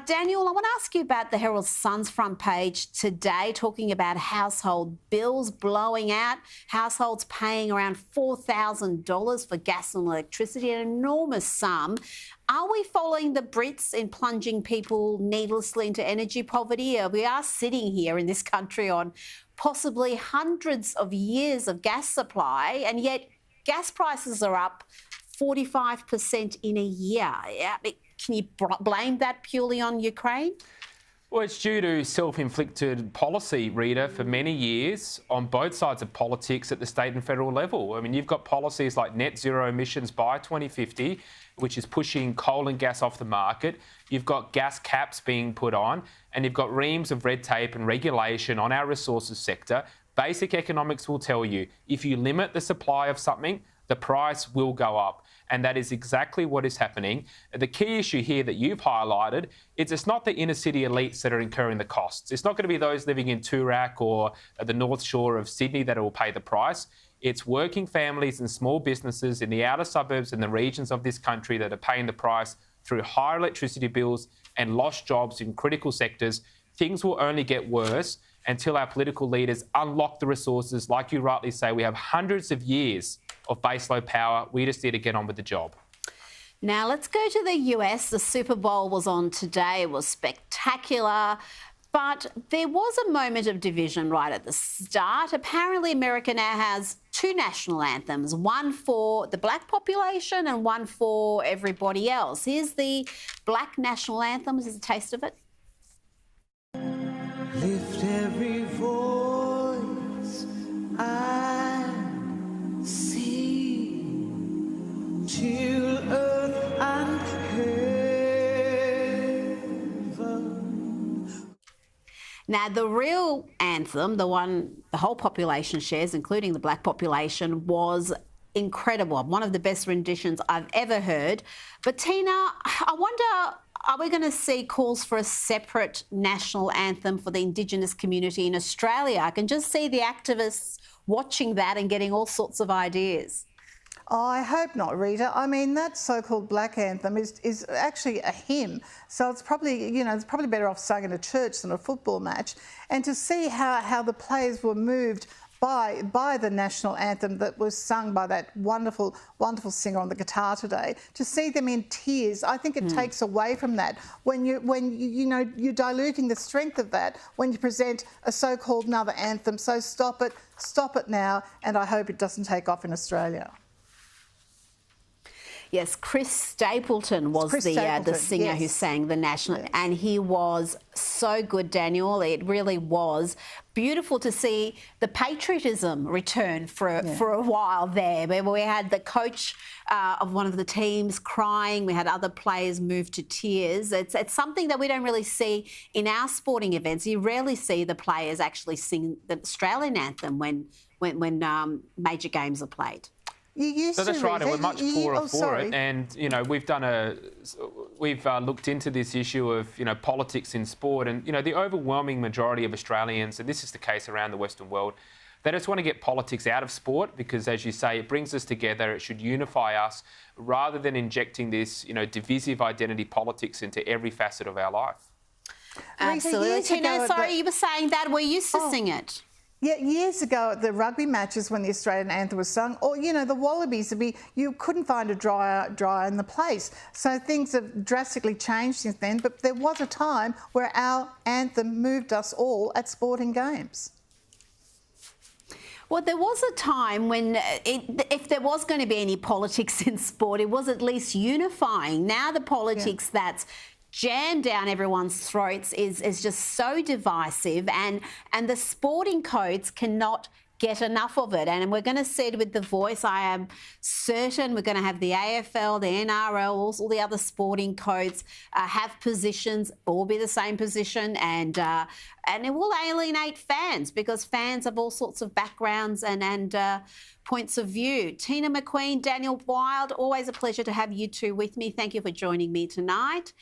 Daniel, I want to ask you about the Herald Sun's front page today, talking about household bills blowing out, households paying around $4,000 for gas and electricity, an enormous sum. Are we following the Brits in plunging people needlessly into energy poverty? We are sitting here in this country on possibly hundreds of years of gas supply, and yet gas prices are up 45% in a year. Can you blame that purely on Ukraine? Well, it's due to self-inflicted policy, Rita, for many years on both sides of politics at the state and federal level. I mean, you've got policies like net zero emissions by 2050, which is pushing coal and gas off the market. You've got gas caps being put on, and you've got reams of red tape and regulation on our resources sector. Basic economics will tell you if you limit the supply of something, the price will go up. And that is exactly what is happening. The key issue here that you've highlighted is it's not the inner city elites that are incurring the costs. It's not going to be those living in Toorak or the North Shore of Sydney that will pay the price. It's working families and small businesses in the outer suburbs and the regions of this country that are paying the price through higher electricity bills and lost jobs in critical sectors. Things will only get worse until our political leaders unlock the resources. Like you rightly say, we have hundreds of years of baseload power. We just need to get on with the job. Now, let's go to the US. The Super Bowl was on today. It was spectacular. But there was a moment of division right at the start. Apparently, America now has two national anthems, one for the black population and one for everybody else. Here's the black national anthem. This is a taste of it. Lift every voice I see till earth and heaven. Now, the real anthem, the one the whole population shares, including the black population, was incredible. One of the best renditions I've ever heard. But Tina, I wonder, are we going to see calls for a separate national anthem for the Indigenous community in Australia? I can just see the activists watching that and getting all sorts of ideas. Oh, I hope not, Rita. I mean, that so-called black anthem is actually a hymn, so it's probably, it's probably better off sung in a church than a football match. And to see how the players were moved by the national anthem that was sung by that wonderful, wonderful singer on the guitar today, to see them in tears, I think it takes away from that when you're diluting the strength of that when you present a so-called another anthem. So stop it now, and I hope it doesn't take off in Australia. Yes, Chris Stapleton was the singer who sang the national, and he was so good, Daniel. It really was beautiful to see the patriotism return for a while there. We had the coach of one of the teams crying. We had other players move to tears. It's something that we don't really see in our sporting events. You rarely see the players actually sing the Australian anthem when major games are played. So that's right, and we're much poorer for it. And we've looked into this issue of politics in sport, and the overwhelming majority of Australians, and this is the case around the Western world, they just want to get politics out of sport because, as you say, it brings us together. It should unify us rather than injecting this divisive identity politics into every facet of our life. Absolutely, Tina. Sorry, you were saying that we used to sing it. Yeah, years ago at the rugby matches when the Australian anthem was sung, or, the Wallabies, you couldn't find a dryer in the place. So things have drastically changed since then, but there was a time where our anthem moved us all at sporting games. Well, there was a time when if there was going to be any politics in sport, it was at least unifying. Now the politics that's jammed down everyone's throats is just so divisive, and the sporting codes cannot get enough of it. And we're going to see it with The Voice. I am certain we're going to have the AFL, the NRL, all the other sporting codes have positions, all be the same position, and it will alienate fans because fans have all sorts of backgrounds and points of view. Tina McQueen, Daniel Wild, always a pleasure to have you two with me. Thank you for joining me tonight.